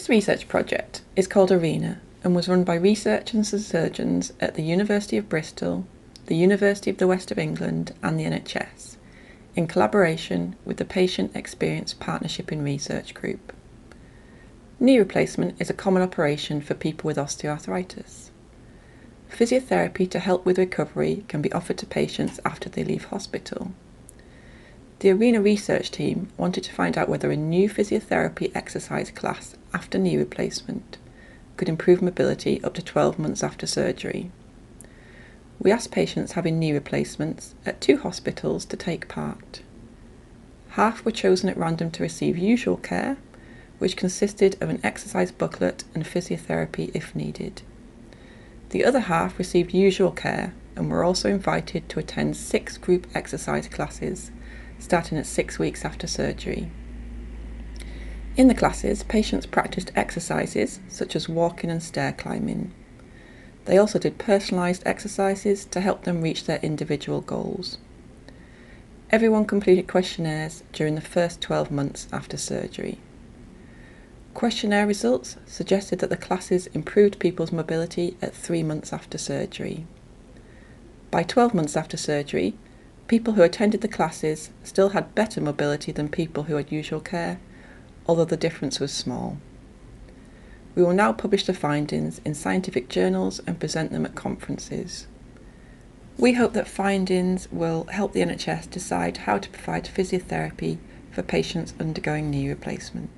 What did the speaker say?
This research project is called ARENA and was run by researchers and surgeons at the University of Bristol, the University of the West of England and the NHS, in collaboration with the Patient Experience Partnership in Research Group. Knee replacement is a common operation for people with osteoarthritis. Physiotherapy to help with recovery can be offered to patients after they leave hospital. The ARENA research team wanted to find out whether a new physiotherapy exercise class after knee replacement could improve mobility up to 12 months after surgery. We asked patients having knee replacements at 2 hospitals to take part. Half were chosen at random to receive usual care, which consisted of an exercise booklet and physiotherapy if needed. The other half received usual care and were also invited to attend 6 group exercise classes, starting at 6 weeks after surgery. In the classes, patients practiced exercises such as walking and stair climbing. They also did personalised exercises to help them reach their individual goals. Everyone completed questionnaires during the first 12 months after surgery. Questionnaire results suggested that the classes improved people's mobility at 3 months after surgery. By 12 months after surgery, people who attended the classes still had better mobility than people who had usual care, although the difference was small. We will now publish the findings in scientific journals and present them at conferences. We hope that findings will help the NHS decide how to provide physiotherapy for patients undergoing knee replacement.